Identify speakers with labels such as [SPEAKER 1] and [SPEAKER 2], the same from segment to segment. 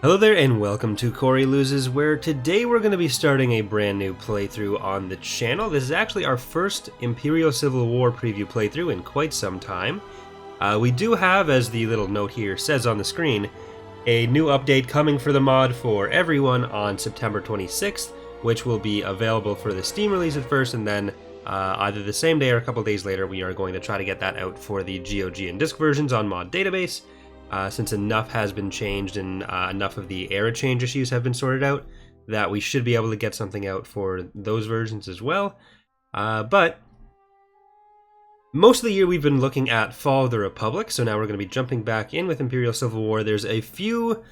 [SPEAKER 1] Hello there and welcome to Corey Loses, where today we're going to be starting a brand new playthrough on the channel. This is actually our first Imperial Civil War preview playthrough in quite some time. We do have, as the little note here says on the screen, a new update coming for the mod for everyone on September 26th, which will be available for the Steam release at first, and then either the same day or a couple days later we are going to try to get that out for the GOG and disc versions on mod database. Since enough has been changed and enough of the era change issues have been sorted out, that we should be able to get something out for those versions as well. But most of the year we've been looking at Fall of the Republic, so now we're going to be jumping back in with Imperial Civil War. There's a few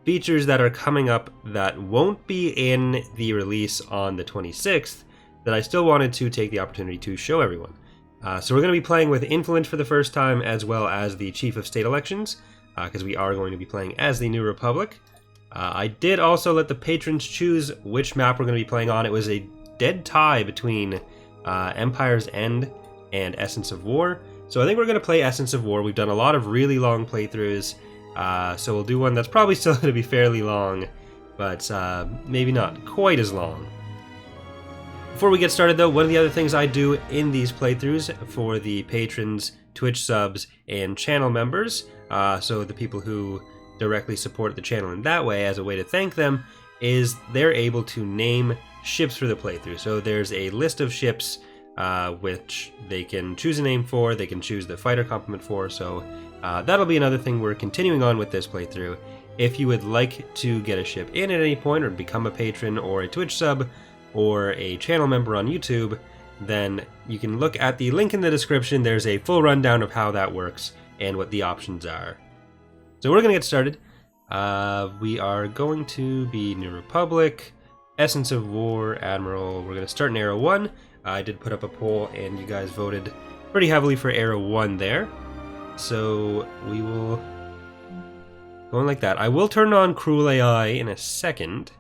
[SPEAKER 1] features that are coming up that won't be in the release on the 26th that I still wanted to take the opportunity to show everyone. So we're going to be playing with Influence for the first time, as well as the Chief of State elections, because we are going to be playing as the New Republic. I did also let the patrons choose which map we're going to be playing on. It was a dead tie between Empire's End and Essence of War. So I think we're going to play Essence of War. We've done a lot of really long playthroughs, so we'll do one that's probably still going to be fairly long, but maybe not quite as long. Before we get started though, one of the other things I do in these playthroughs for the patrons, Twitch subs, and channel members, so the people who directly support the channel in that way as a way to thank them, is they're able to name ships for the playthrough. So there's a list of ships which they can choose a name for, they can choose the fighter complement for, so that'll be another thing we're continuing on with this playthrough. If you would like to get a ship in at any point or become a patron or a Twitch sub, or a channel member on YouTube, then you can look at the link in the description. There's a full rundown of how that works and what the options are. So we're going to get started. We are going to be New Republic, Essence of War, Admiral. We're going to start in Era 1. I did put up a poll and you guys voted pretty heavily for Era 1 there. So we will go in like that. I will turn on Cruel AI in a second,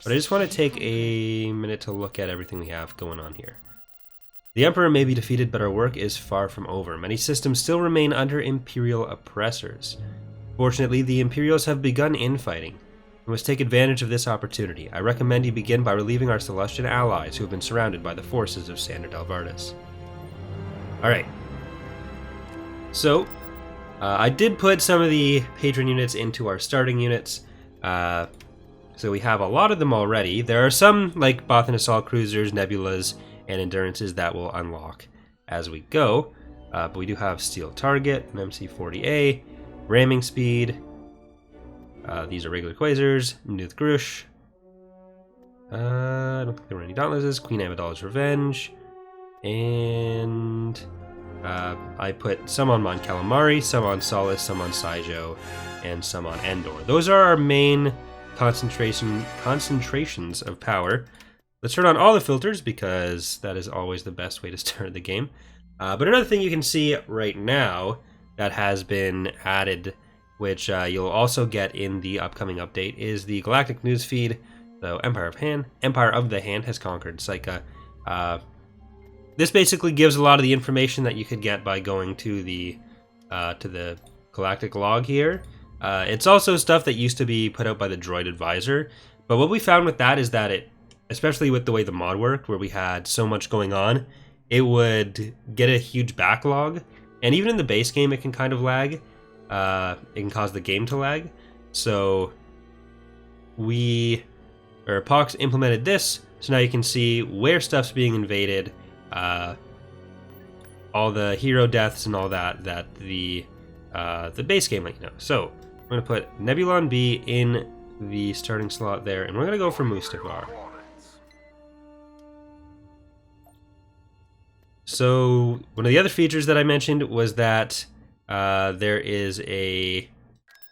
[SPEAKER 1] but I just want to take a minute to look at everything we have going on here. The Emperor may be defeated, but our work is far from over. Many systems still remain under Imperial oppressors. Fortunately, the Imperials have begun infighting. We must take advantage of this opportunity. I recommend you begin by relieving our Celestian allies who have been surrounded by the forces of Sandor Delvardis. Alright. So, I did put some of the patron units into our starting units. So we have a lot of them already. There are some, like Bothan Assault Cruisers, Nebulas, and Endurances that will unlock as we go. But we do have Steel Target, an MC-40A, Ramming Speed. These are regular Quasars, Nuth Grush. I don't think there were any Dauntlesses, Queen Amidala's Revenge. And I put some on Mon Calamari, some on Solace, some on Saijo, and some on Endor. Those are our main concentrations of power. Let's turn on all the filters because that is always the best way to start the game. But another thing you can see right now that has been added, which you'll also get in the upcoming update, is the Galactic news feed. So Empire of the Hand has conquered Psycha. This basically gives a lot of the information that you could get by going to the Galactic log here. It's also stuff that used to be put out by the Droid Advisor, but what we found with that is that it, especially with the way the mod worked, where we had so much going on, it would get a huge backlog, and even in the base game it can kind of lag. It can cause the game to lag. So Pox implemented this, so now you can see where stuff's being invaded, all the hero deaths and all that the base game let you know. So we're going to put Nebulon B in the starting slot there, and we're going to go for Mustafar. So one of the other features that I mentioned was that there is a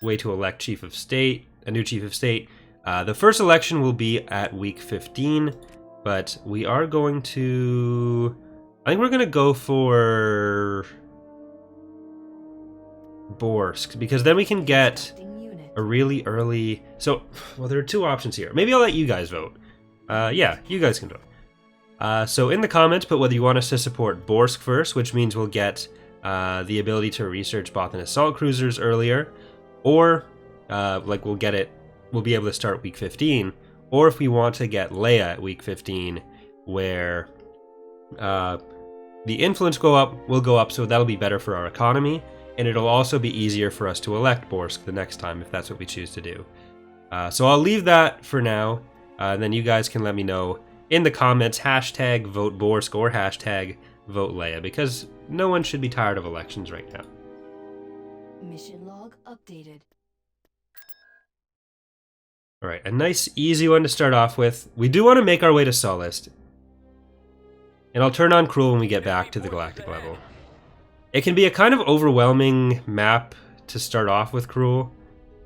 [SPEAKER 1] way to elect Chief of State, a new Chief of State. The first election will be at week 15, but we are going to... I think we're going to go for Borsk, because then we can get a really early... So, well, there are two options here. Maybe I'll let you guys vote. Yeah, you guys can vote. So in the comments, put whether you want us to support Borsk first, which means we'll get the ability to research Bothan Assault Cruisers earlier, or like we'll get it we'll be able to start week 15, or if we want to get Leia at week 15, where the influence will go up, so that'll be better for our economy, and it'll also be easier for us to elect Borsk the next time if that's what we choose to do. So I'll leave that for now, and then you guys can let me know in the comments, hashtag vote Borsk or hashtag vote Leia, because no one should be tired of elections right now.
[SPEAKER 2] Mission log updated.
[SPEAKER 1] Alright, a nice easy one to start off with. We do want to make our way to Sullust, and I'll turn on Cruel when we get back to the Galactic level. It can be a kind of overwhelming map to start off with Cruel,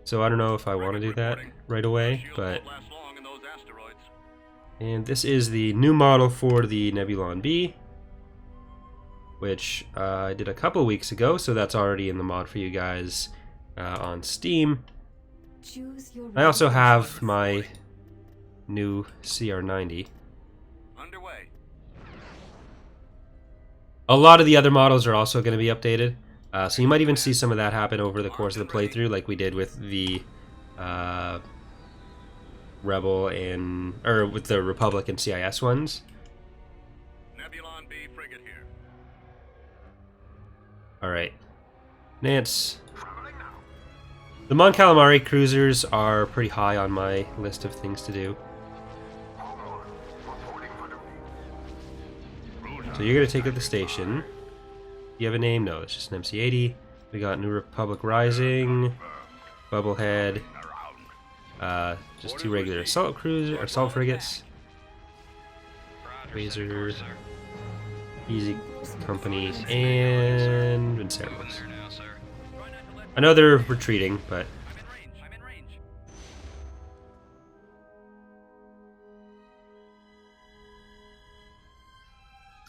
[SPEAKER 1] so I don't know if I want to do that right away, but... And this is the new model for the Nebulon B, which I did a couple weeks ago, so that's already in the mod for you guys on Steam. I also have my new CR90.
[SPEAKER 3] Underway.
[SPEAKER 1] A lot of the other models are also going to be updated, so you might even see some of that happen over the course of the playthrough, like we did with the Rebel or with the Republic and CIS ones.
[SPEAKER 3] Nebulon B frigate here.
[SPEAKER 1] Alright. Nance. The Mon Calamari cruisers are pretty high on my list of things to do. So you're going to take up the station. You have a name? No, it's just an MC-80. We got New Republic Rising, Bubblehead, just 2 regular assault frigates, Razor, Easy Company, and Vinceremos. I know they're retreating, but
[SPEAKER 3] I'm in range.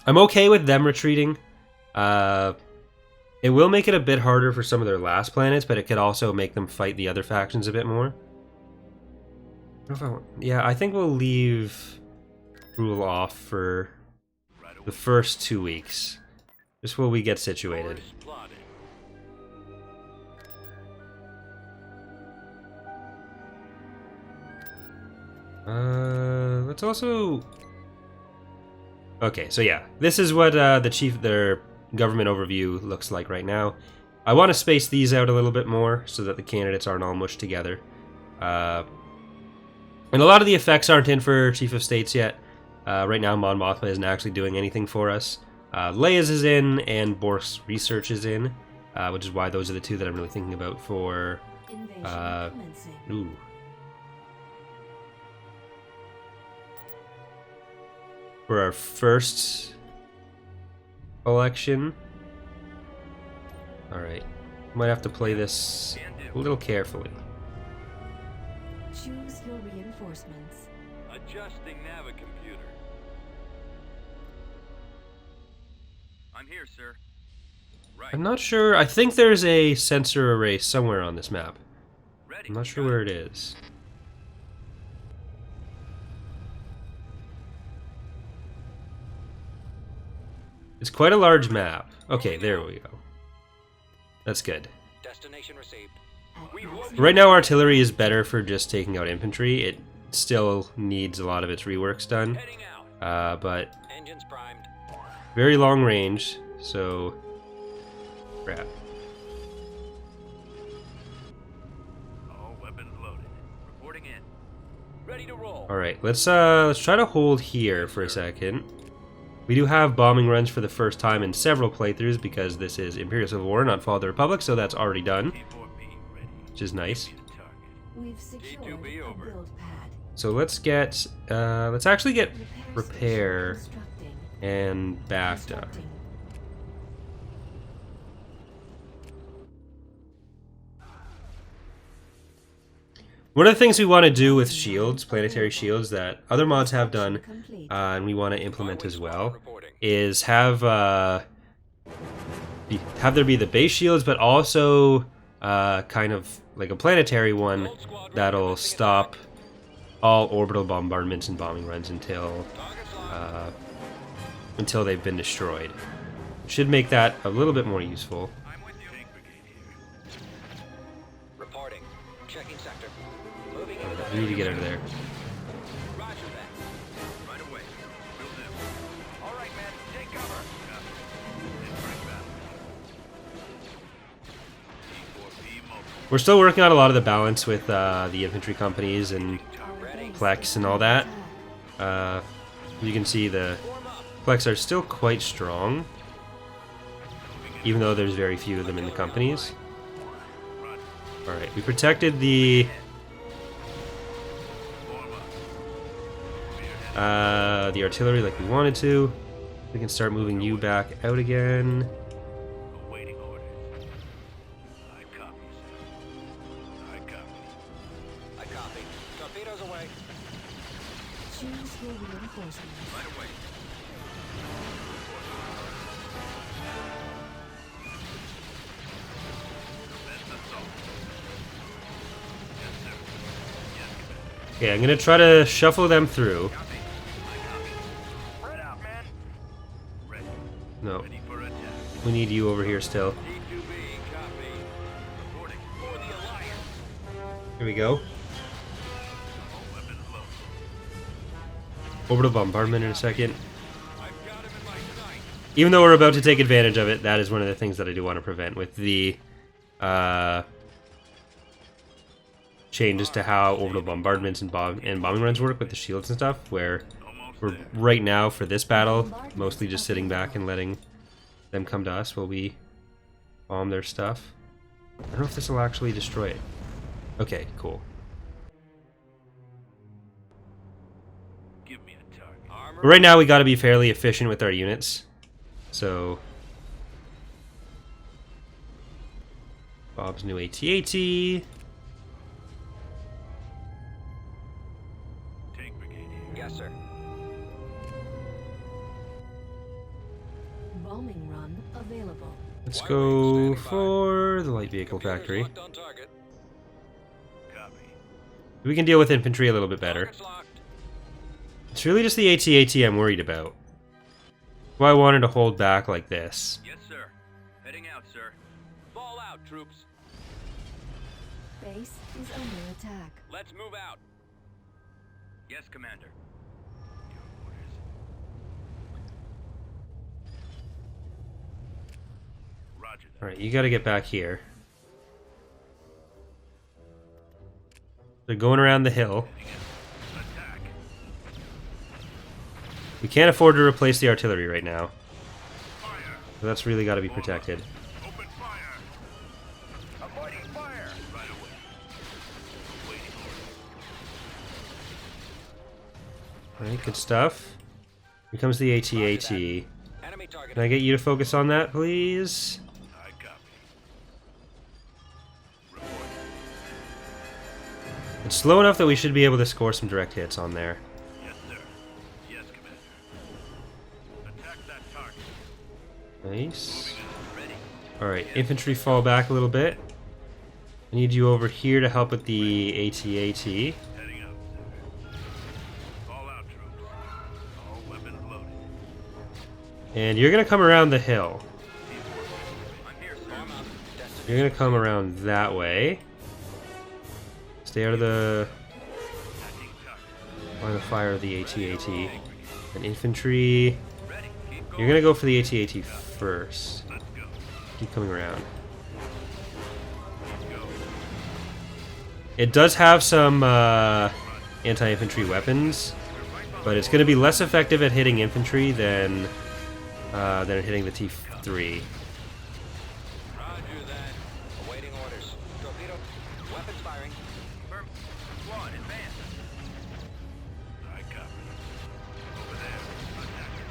[SPEAKER 1] I'm okay with them retreating. It will make it a bit harder for some of their last planets, but it could also make them fight the other factions a bit more. Yeah, I think we'll leave Rule off for the first 2 weeks, just while we get situated. Let's also... Okay, so yeah, this is what their government overview looks like right now. I want to space these out a little bit more so that the candidates aren't all mushed together. And a lot of the effects aren't in for Chief of States yet. Right now, Mon Mothma isn't actually doing anything for us. Leia's is in, and Borsk's Research is in, which is why those are the 2 that I'm really thinking about for... For our first election. Alright. Might have to play this a little carefully.
[SPEAKER 2] Choose your reinforcements.
[SPEAKER 3] Adjusting Navicomputer. I'm here, sir. Right.
[SPEAKER 1] I'm not sure. I think there's a sensor array somewhere on this map.
[SPEAKER 3] Ready.
[SPEAKER 1] I'm not sure where it is. It's quite a large map. Okay, there we go. That's good.
[SPEAKER 3] Destination received.
[SPEAKER 1] Right now, artillery is better for just taking out infantry. It still needs a lot of its reworks done,
[SPEAKER 3] Heading out.
[SPEAKER 1] but
[SPEAKER 3] Engines primed.
[SPEAKER 1] very long range, so crap.
[SPEAKER 3] All weapons loaded. Reporting in. Ready to roll.
[SPEAKER 1] All right, let's try to hold here for a second. We do have bombing runs for the first time in several playthroughs because this is Imperial Civil War, not Fall of the Republic, so that's already done, which is nice.
[SPEAKER 2] We've secured a build pad.
[SPEAKER 1] So let's actually get repair
[SPEAKER 2] Constructing.
[SPEAKER 1] and BAFTA.
[SPEAKER 2] Constructing.
[SPEAKER 1] One of the things we want to do with shields, planetary shields, that other mods have done,
[SPEAKER 2] Complete.
[SPEAKER 1] and we want to implement as well, is have there be the base shields, but also kind of like a planetary one that'll stop all orbital bombardments and bombing runs until they've been destroyed. Should make that a little bit more useful.
[SPEAKER 3] I'm with you. Reporting. Checking sector. Moving in.
[SPEAKER 1] We need to get out of there.
[SPEAKER 3] Roger that. Right away. Will do. All right, men. Take cover.
[SPEAKER 1] We're still working on a lot of the balance with the infantry companies and Plex and all that. You can see the Plex are still quite strong, even though there's very few of them in the companies. Alright, we protected the artillery like we wanted to. We can start moving you back out again.
[SPEAKER 3] Awaiting orders. I copy, sir. I copy. I copy. Torpedoes away.
[SPEAKER 2] Choose your reinforcements.
[SPEAKER 3] Right away.
[SPEAKER 1] Okay, I'm gonna try to shuffle them through.
[SPEAKER 3] Spread out, man. Ready.
[SPEAKER 1] No,
[SPEAKER 3] Ready for attack.
[SPEAKER 1] we need you over here still.
[SPEAKER 3] D2B, copy. Reporting for the Alliance.
[SPEAKER 1] Here we go.
[SPEAKER 3] All weapons loaded.
[SPEAKER 1] Orbital bombardment in a second.
[SPEAKER 3] I've got him in my sight.
[SPEAKER 1] Even though we're about to take advantage of it, that is one of the things that I do want to prevent with the changes to how orbital bombardments and bombing runs work with the shields and stuff, where we're right now for this battle mostly just sitting back and letting them come to us while we bomb their stuff. I don't know if this will actually destroy it. Okay, cool.
[SPEAKER 3] Give me a target. Armor.
[SPEAKER 1] But right now we got to be fairly efficient with our units. So Bob's new AT-AT.
[SPEAKER 3] Tank brigade here. Yes, sir.
[SPEAKER 2] Bombing run available.
[SPEAKER 1] Let's go for the light vehicle factory.
[SPEAKER 3] Locked on target. Copy.
[SPEAKER 1] We can deal with infantry a little bit better.
[SPEAKER 3] Target's locked.
[SPEAKER 1] It's really just the AT-AT I'm worried about. Why I wanted to hold back like this.
[SPEAKER 3] Yes, sir. Heading out, sir. Fall out, troops.
[SPEAKER 2] Base is under attack.
[SPEAKER 3] Let's move out. Yes, Commander. Your orders. Roger that.
[SPEAKER 1] Alright, you gotta get back here. They're going around the hill.
[SPEAKER 3] Attack.
[SPEAKER 1] We can't afford to replace the artillery right now.
[SPEAKER 3] Fire.
[SPEAKER 1] So that's really gotta be protected.
[SPEAKER 3] Open fire. Avoiding fire. Right away. Waiting orders.
[SPEAKER 1] Alright, good stuff. Here comes the AT-AT.
[SPEAKER 3] Enemy target.
[SPEAKER 1] Can I get you to focus on that, please?
[SPEAKER 3] I copy. Report.
[SPEAKER 1] It's slow enough that we should be able to score some direct hits on there.
[SPEAKER 3] Yes, sir. Yes, Commander. Attack that target.
[SPEAKER 1] Nice.
[SPEAKER 3] Ready.
[SPEAKER 1] Alright, infantry fall back a little bit. I need you over here to help with the AT-AT.
[SPEAKER 3] Heading out, sir. Fall out, troops. All weapons loaded.
[SPEAKER 1] And you're gonna come around the hill.
[SPEAKER 3] I'm here, sir.
[SPEAKER 1] You're gonna come around that way. Stay out of the
[SPEAKER 3] Attacking target.
[SPEAKER 1] line of fire of the AT-AT. And infantry,
[SPEAKER 3] Ready. Keep going.
[SPEAKER 1] you're gonna go for the AT-AT first.
[SPEAKER 3] Let's go.
[SPEAKER 1] Keep coming around.
[SPEAKER 3] Let's go.
[SPEAKER 1] It does have some anti-infantry weapons, but it's gonna be less effective at hitting infantry than at hitting the T3.
[SPEAKER 3] Roger that. Awaiting orders. Torpedo. Weapons firing. Firm. Thrawn, advance. I copy. Over there. Attacker.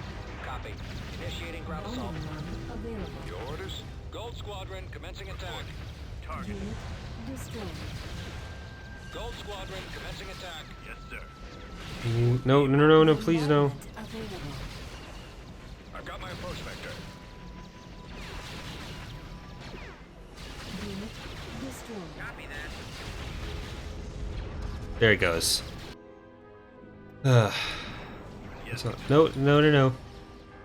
[SPEAKER 3] Copy. Initiating ground assault.
[SPEAKER 2] Bombing run available.
[SPEAKER 3] Your orders? Gold Squadron commencing attack. Target.
[SPEAKER 2] Unit destroyed.
[SPEAKER 3] Gold Squadron commencing attack. Yes, sir.
[SPEAKER 1] No, no, no, no, no, please no.
[SPEAKER 2] Bombardment available.
[SPEAKER 3] I've got my approach vector.
[SPEAKER 2] Unit destroyed.
[SPEAKER 3] Copy that.
[SPEAKER 1] There it goes. Ugh.
[SPEAKER 3] Yes,
[SPEAKER 1] So- no, no, no, no.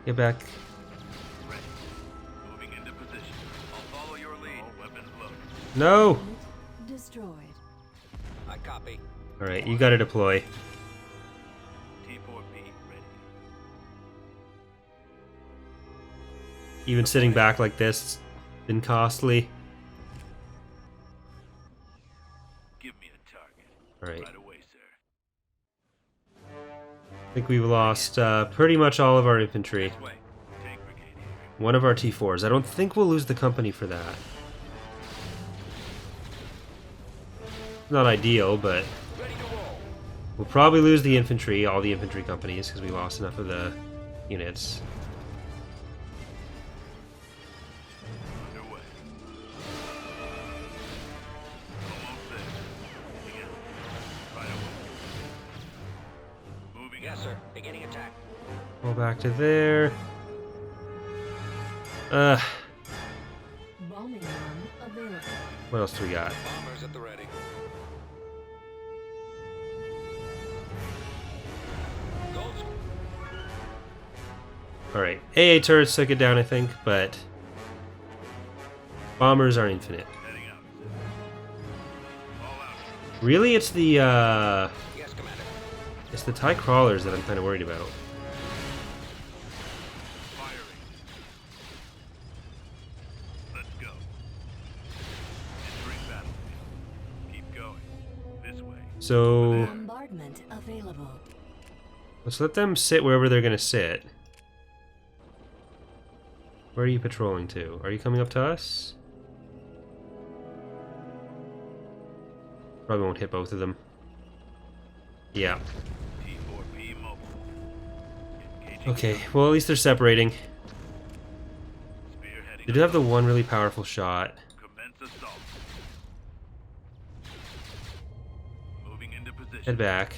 [SPEAKER 1] Get back.
[SPEAKER 3] ready. Moving into position. I'll follow your lead. All weapons loaded.
[SPEAKER 1] No!
[SPEAKER 2] Unit destroyed.
[SPEAKER 3] I copy.
[SPEAKER 1] Alright, you gotta deploy.
[SPEAKER 3] T4P ready.
[SPEAKER 1] Even sitting back like this has been costly.
[SPEAKER 3] Give me a target.
[SPEAKER 1] Alright.
[SPEAKER 3] Right away, sir.
[SPEAKER 1] I think we've lost pretty much all of our infantry.
[SPEAKER 3] This way. Tank brigade here.
[SPEAKER 1] One of our T4s. I don't think we'll lose the company for that. Not ideal, but
[SPEAKER 3] Ready to roll.
[SPEAKER 1] we'll probably lose the infantry, all the infantry companies, because we lost enough of the units.
[SPEAKER 3] Underway. Almost there. Moving out. Right away. Moving
[SPEAKER 4] Yes,
[SPEAKER 3] out.
[SPEAKER 4] sir. Beginning attack.
[SPEAKER 1] Go back to there.
[SPEAKER 2] Bombing run available.
[SPEAKER 1] What else do we got?
[SPEAKER 4] Bombers at the ready. Goals.
[SPEAKER 1] Alright, AA turrets took it down, I think, but bombers are infinite.
[SPEAKER 3] Heading out. All out.
[SPEAKER 1] Really, it's the
[SPEAKER 4] Yes, Commander.
[SPEAKER 1] it's the TIE crawlers that I'm kind of worried about.
[SPEAKER 3] Firing. Let's go. Entering battlefield. Keep going. This way.
[SPEAKER 1] So
[SPEAKER 2] Bombardment available.
[SPEAKER 1] let's let them sit wherever they're gonna sit. Where are you patrolling to? Are you coming up to us? Probably won't hit both of them. Yeah.
[SPEAKER 3] T4P mobile. Engaging.
[SPEAKER 1] Okay, well at least they're separating.
[SPEAKER 3] Spearheading.
[SPEAKER 1] They do have the one really powerful shot.
[SPEAKER 3] Commence assault. Moving into position.
[SPEAKER 1] Head back.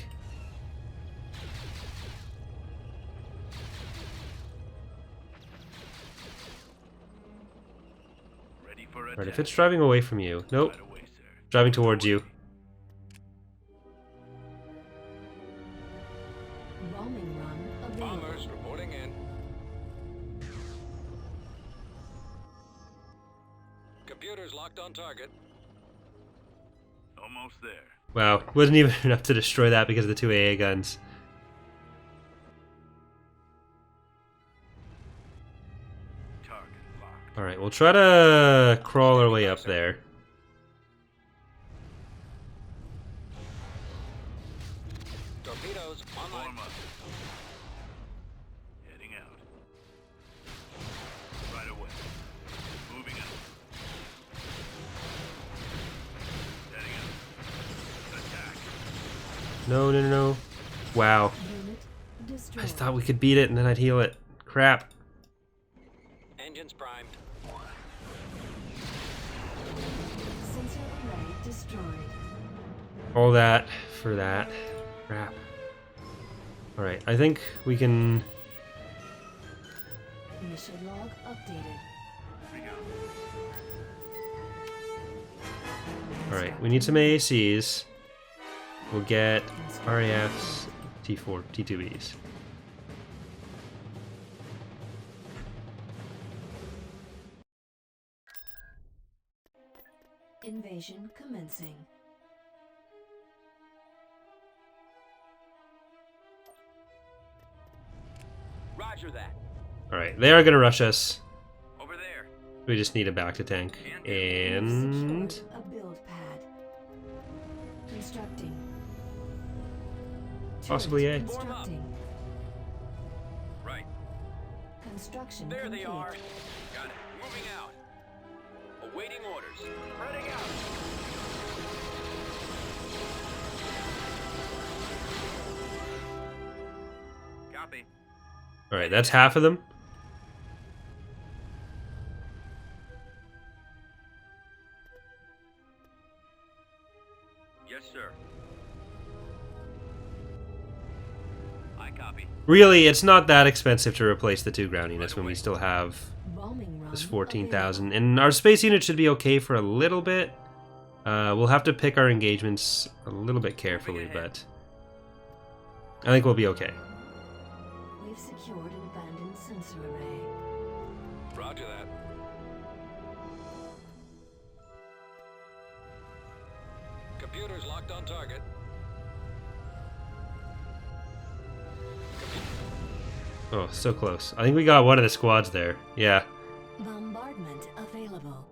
[SPEAKER 3] Ready for attack.
[SPEAKER 1] Alright, if it's driving away from you. Nope.
[SPEAKER 3] Right away, sir.
[SPEAKER 1] Driving towards you.
[SPEAKER 2] Bombing run available.
[SPEAKER 4] Bombers reporting in. Computers locked on target.
[SPEAKER 3] Almost there.
[SPEAKER 1] Wow, wasn't even enough to destroy that because of the two AA guns.
[SPEAKER 3] Target locked.
[SPEAKER 1] Alright, we'll try to crawl our way up there.
[SPEAKER 4] Torpedoes online.
[SPEAKER 3] Form up. Heading out. Right away. Moving out. Heading out. Attack.
[SPEAKER 1] No, no, no, no. Wow.
[SPEAKER 2] Unit destroyed.
[SPEAKER 1] I thought we could beat it and then I'd heal it. Crap.
[SPEAKER 4] Engines primed.
[SPEAKER 2] Sensor array destroyed.
[SPEAKER 1] All that for that. Crap. Alright, I think we can...
[SPEAKER 2] Mission log updated.
[SPEAKER 3] We go.
[SPEAKER 1] Alright, we need some AACs. We'll get RAFs, T4, T2Bs.
[SPEAKER 2] Invasion commencing.
[SPEAKER 3] Roger that.
[SPEAKER 1] Alright, they are gonna rush us.
[SPEAKER 3] Over there.
[SPEAKER 1] We just need a back to tank. And...
[SPEAKER 2] Secured a build pad. Constructing.
[SPEAKER 1] Possibly
[SPEAKER 2] Turret
[SPEAKER 1] A.
[SPEAKER 2] Constructing.
[SPEAKER 3] Right.
[SPEAKER 2] Construction
[SPEAKER 3] There they
[SPEAKER 2] complete.
[SPEAKER 3] are. Got it. Moving out. Awaiting orders. Spreading out. Copy.
[SPEAKER 1] Alright, that's half of them.
[SPEAKER 3] Yes, sir. I copy.
[SPEAKER 1] Really, it's not that expensive to replace the two ground units when we still have
[SPEAKER 2] Bombing run
[SPEAKER 1] this 14,000. And our space unit should be okay for a little bit. We'll have to pick our engagements a little bit carefully, but I think we'll be okay.
[SPEAKER 2] available. We've secured an abandoned sensor array.
[SPEAKER 4] Roger that. Computers locked on target.
[SPEAKER 1] Oh, so close. I think we got one of the squads there. Yeah.
[SPEAKER 2] Bombardment available.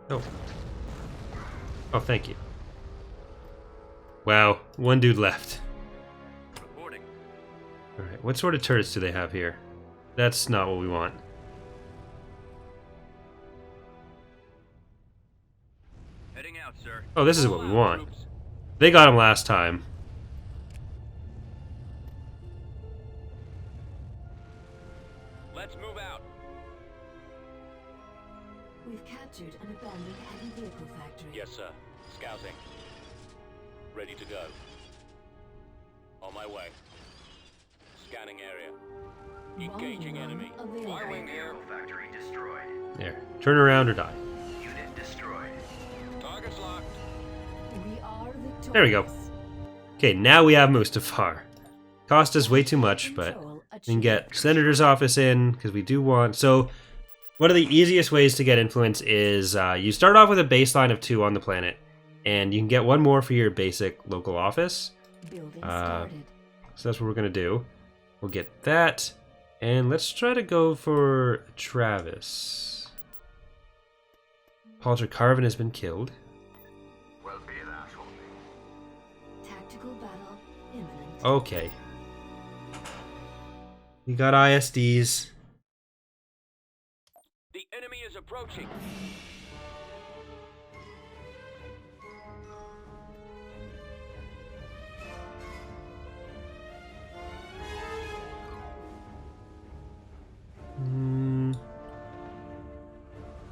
[SPEAKER 1] Oh. Oh, thank you. Wow, one dude left.
[SPEAKER 3] Reporting.
[SPEAKER 1] Alright, what sort of turrets do they have here? That's not what we want.
[SPEAKER 3] Heading out, sir.
[SPEAKER 1] Oh, this is what we
[SPEAKER 3] All out,
[SPEAKER 1] want.
[SPEAKER 3] troops.
[SPEAKER 1] They got him last time.
[SPEAKER 3] Let's move out.
[SPEAKER 2] We've captured an abandoned heavy vehicle factory.
[SPEAKER 3] Yes, sir. Scouting. Ready to go. On my way. Scanning area. Engaging
[SPEAKER 2] Volume
[SPEAKER 3] enemy.
[SPEAKER 2] available.
[SPEAKER 3] Y-wing here.
[SPEAKER 5] Factory destroyed.
[SPEAKER 1] There. Turn around or die.
[SPEAKER 5] Unit destroyed.
[SPEAKER 4] Target's locked.
[SPEAKER 2] We are victorious.
[SPEAKER 1] There we go. Okay, now we have Mustafar. Cost us way too much, but
[SPEAKER 2] Control
[SPEAKER 1] we can
[SPEAKER 2] achieved.
[SPEAKER 1] get Senator's office in, because we do want... So, one of the easiest ways to get influence is you start off with a baseline of 2 on the planet, and you can get 1 more for your basic local office.
[SPEAKER 2] Building
[SPEAKER 1] Uh,
[SPEAKER 2] started.
[SPEAKER 1] So that's what we're going to do. We'll get that, and let's try to go for Travis. Palter Carvin has been killed.
[SPEAKER 5] Will be that shortly.
[SPEAKER 2] Tactical battle imminent.
[SPEAKER 1] Okay. We got ISDs.
[SPEAKER 3] The enemy is approaching.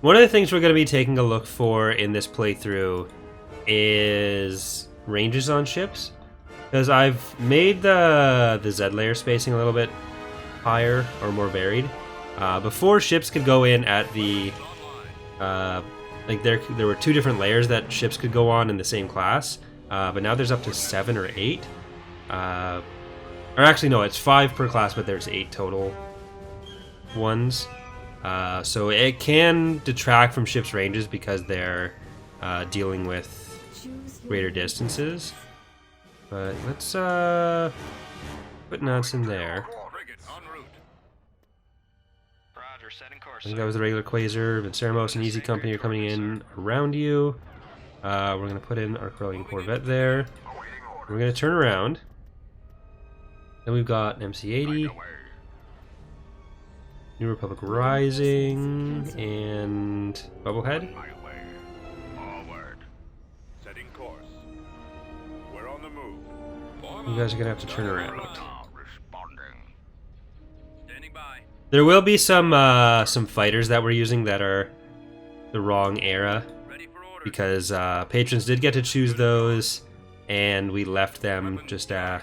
[SPEAKER 1] One of the things we're going to be taking a look for in this playthrough is ranges on ships, because I've made the Z layer spacing a little bit higher or more varied. Before, ships could go in at the like there were 2 different layers that ships could go on in the same class, but now there's up to 7 or 8. Or actually, no, it's 5 per class, but there's 8 total ones. So it can detract from ships' ranges because they're dealing with
[SPEAKER 2] Choose your
[SPEAKER 1] greater distances. But let's put Nance in there.
[SPEAKER 3] Frigate en route.
[SPEAKER 5] Roger, setting course.
[SPEAKER 1] I think that was the regular Quasar. Vinceramos and Easy Company are coming in around you. We're going to put in our Corellian Corvette there. We're going to turn around. Then we've got an MC-80, New Republic Rising, and Bubblehead.
[SPEAKER 3] My way. Forward. Setting course. We're on the move.
[SPEAKER 1] You guys are going to have to turn around.
[SPEAKER 3] Responding. Standing by.
[SPEAKER 1] There will be some fighters that we're using that are the wrong era,
[SPEAKER 3] Ready for orders.
[SPEAKER 1] because patrons did get to choose those, and we left them just as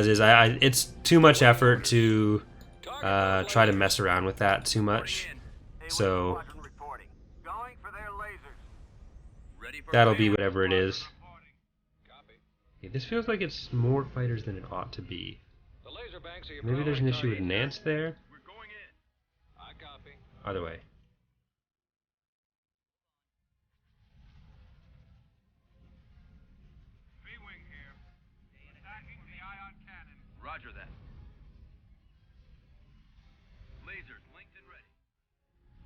[SPEAKER 1] is. It's too much effort to try to mess around with that too much, so
[SPEAKER 3] Ready for
[SPEAKER 1] that'll be
[SPEAKER 3] command.
[SPEAKER 1] whatever it is. Okay, this feels like it's more fighters than it ought to be.
[SPEAKER 4] The laser banks are your
[SPEAKER 1] Maybe there's an issue with
[SPEAKER 4] priority target.
[SPEAKER 1] Nance there?
[SPEAKER 3] We're going in.
[SPEAKER 4] I copy.
[SPEAKER 1] Either way.
[SPEAKER 3] B-wing here. Attacking the ion cannon. Roger that. Lasers linked and ready.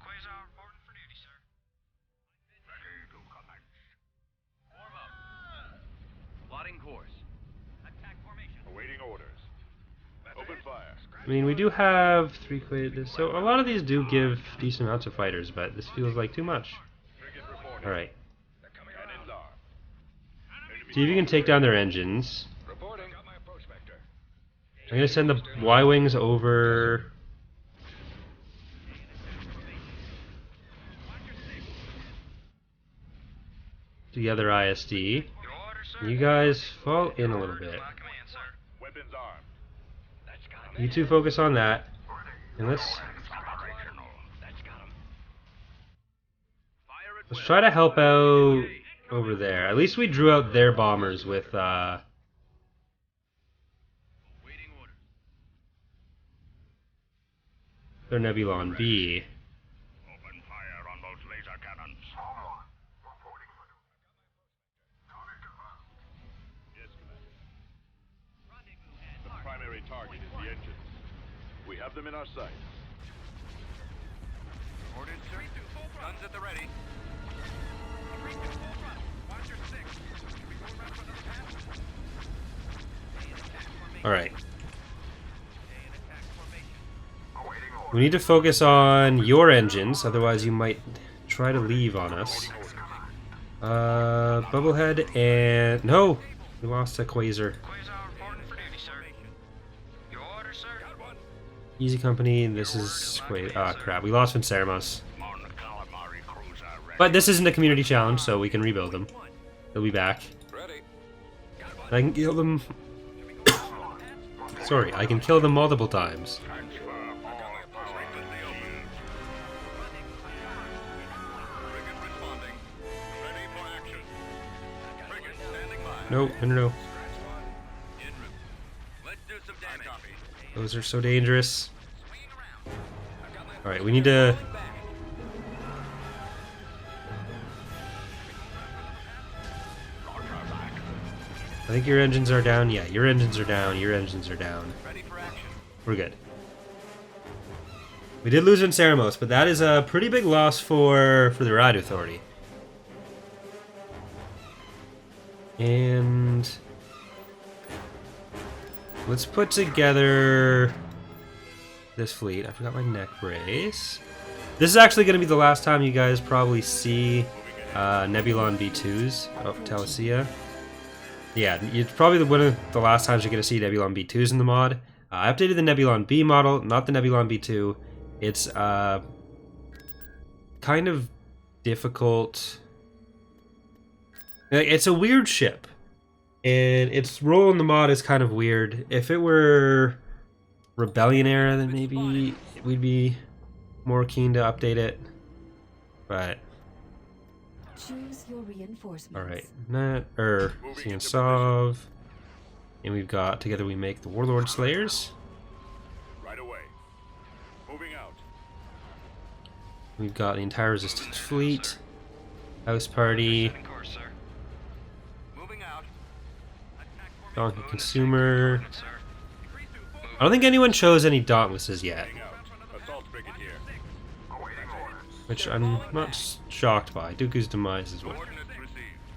[SPEAKER 5] Quasar reporting for duty, sir.
[SPEAKER 3] Ready to commence. Form up. Plotting course. Attack formation. Awaiting orders. Open fire.
[SPEAKER 1] I mean, we do have 3 Quasars, so a lot of these do give decent amounts of fighters, but this feels like too much.
[SPEAKER 3] Frigate reporting.
[SPEAKER 1] Alright.
[SPEAKER 3] Cannons armed.
[SPEAKER 1] See if you can take down their engines.
[SPEAKER 4] Reporting.
[SPEAKER 3] Got my approach vector.
[SPEAKER 1] I'm gonna send the Y-Wings over. To the other ISD.
[SPEAKER 5] Your order, sir.
[SPEAKER 1] You guys fall in a little bit.
[SPEAKER 5] By command, sir.
[SPEAKER 3] Weapons armed. That's got
[SPEAKER 1] You two focus on that. And let's
[SPEAKER 3] That's got him. Fire at will.
[SPEAKER 1] try to help out over there. At least we drew out their bombers with
[SPEAKER 3] Waiting orders.
[SPEAKER 1] their Nebulon B.
[SPEAKER 3] Open fire on those laser cannons. Yes, Commander. The primary target is the
[SPEAKER 6] have them in our sight.
[SPEAKER 3] Ordered, sir. Guns at the ready.
[SPEAKER 1] Alright.
[SPEAKER 5] Awaiting
[SPEAKER 1] We need to focus on your engines, otherwise you might try to leave on us. Bubblehead and... No! We lost a Quasar.
[SPEAKER 5] Quasar reporting for duty, sir. Your order, sir?
[SPEAKER 1] Easy Company, this is... Ah, crap. We lost Vinceramos. But this isn't a community challenge, so we can rebuild them. They'll be back.
[SPEAKER 4] Ready.
[SPEAKER 1] I can kill them... Sorry, I can kill them multiple times. No, no, no, no.
[SPEAKER 3] Let's do some damage.
[SPEAKER 1] Those are so dangerous. Alright, we need to... I think your engines are down. Yeah, your engines are down. Your engines are down.
[SPEAKER 3] Ready for action.
[SPEAKER 1] We're good. We did lose Vinceramos, but that is a pretty big loss for the Ride Authority. And let's put together this fleet. I forgot my neck brace. This is actually going to be the last time you guys probably see Nebulon B2s of Talasia. Yeah, it's probably one of the last times you're going to see Nebulon B2s in the mod. I updated the Nebulon B model, not the Nebulon B2. It's kind of difficult. It's a weird ship, and its role in the mod is kind of weird. If it were Rebellion era, then maybe we'd be more keen to update it. But
[SPEAKER 2] Choose your reinforcements.
[SPEAKER 1] all right, Siansov, and we've got Together We Make the Warlord Slayers.
[SPEAKER 6] Right away. Moving out.
[SPEAKER 1] We've got the entire Resistance fleet, House Party,
[SPEAKER 5] Setting course, sir.
[SPEAKER 3] Moving out. Attack
[SPEAKER 1] Donkey Consumer.
[SPEAKER 5] Sir.
[SPEAKER 1] I don't think anyone chose any Dauntlesses yet,
[SPEAKER 6] Moving out. Assault brigade here.
[SPEAKER 5] Awaiting orders.
[SPEAKER 1] which I'm not shocked by. Dooku's demise as well.
[SPEAKER 6] Coordinates received.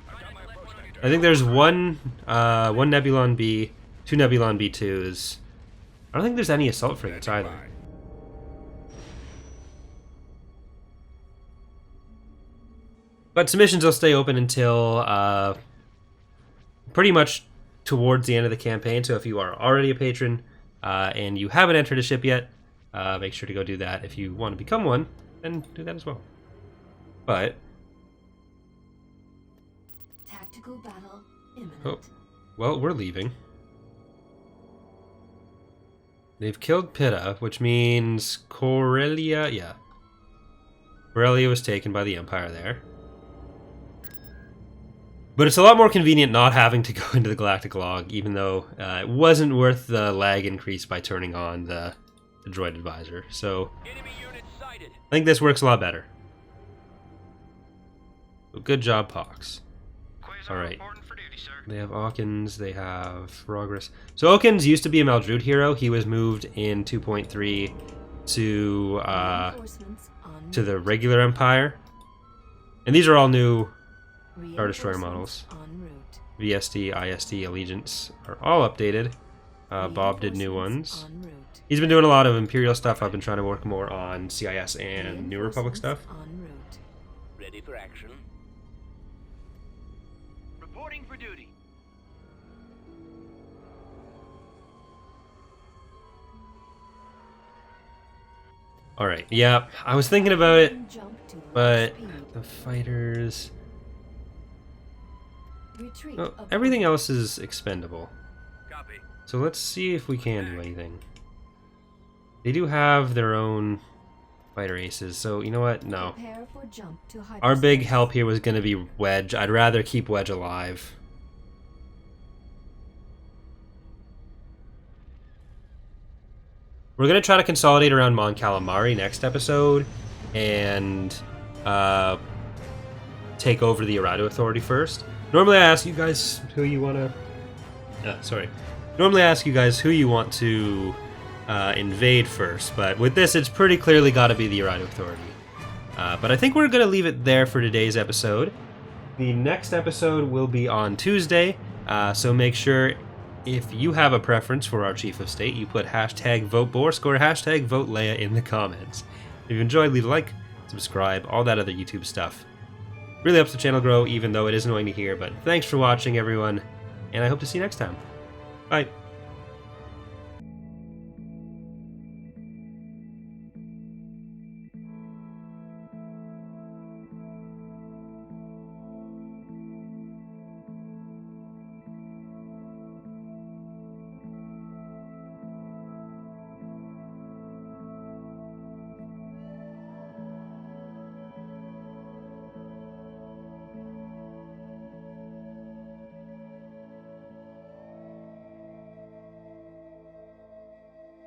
[SPEAKER 6] I got my approach vector.
[SPEAKER 1] I think there's one Nebulon B, two Nebulon B2s. I don't think there's any assault frigates either. But submissions will stay open until pretty much towards the end of the campaign. So if you are already a patron and you haven't entered a ship yet, make sure to go do that. If you want to become one, then do that as well. But
[SPEAKER 2] Tactical battle imminent.
[SPEAKER 1] oh, well, we're leaving. They've killed Pitta, which means Corellia. Yeah, Corellia was taken by the Empire there. But it's a lot more convenient not having to go into the Galactic log, even though it wasn't worth the lag increase by turning on the droid advisor. So
[SPEAKER 3] enemy unit sighted.
[SPEAKER 1] I think this works a lot better. So good job, Pox.
[SPEAKER 5] Quasar
[SPEAKER 1] All right.
[SPEAKER 5] reporting for duty, sir.
[SPEAKER 1] They have Owkins, they have Rogris. So Owkins used to be a Maldrude hero. He was moved in 2.3 to
[SPEAKER 2] Reinforcements en
[SPEAKER 1] the
[SPEAKER 2] route.
[SPEAKER 1] regular Empire. And these are all new Star Destroyer
[SPEAKER 2] Reinforcements
[SPEAKER 1] models.
[SPEAKER 2] en route.
[SPEAKER 1] VSD, ISD, Allegiance are all updated. Bob did new
[SPEAKER 2] Reinforcements
[SPEAKER 1] ones.
[SPEAKER 2] en route.
[SPEAKER 1] He's been doing a lot of Imperial stuff. I've been trying to work more on CIS and New Republic stuff.
[SPEAKER 2] Reinforcements en route.
[SPEAKER 3] Ready for action. Reporting for duty.
[SPEAKER 1] All right, yeah, I was thinking about it,
[SPEAKER 2] Jump to
[SPEAKER 1] but
[SPEAKER 2] speed.
[SPEAKER 1] the fighters...
[SPEAKER 2] Retreat
[SPEAKER 1] Oh,
[SPEAKER 2] of
[SPEAKER 1] everything else is expendable.
[SPEAKER 3] Copy.
[SPEAKER 1] So let's see if we can do anything. They do have their own fighter aces, so you know what? No.
[SPEAKER 2] Prepare for jump to
[SPEAKER 1] Our big
[SPEAKER 2] hyperspace.
[SPEAKER 1] help here was going to be Wedge. I'd rather keep Wedge alive. We're going to try to consolidate around Mon Calamari next episode and take over the Arado Authority first. Normally I ask you guys who you want to... Normally I ask you guys who you want to invade first. But with this, it's pretty clearly got to be the Iranian Authority. But I think we're going to leave it there for today's episode. The next episode will be on Tuesday, so make sure if you have a preference for our Chief of State, you put hashtag vote Borsk or hashtag vote Leia in the comments. If you enjoyed, leave a like, subscribe, all that other YouTube stuff. Really helps the channel grow, even though it is annoying to hear, but thanks for watching, everyone, and I hope to see you next time. Bye.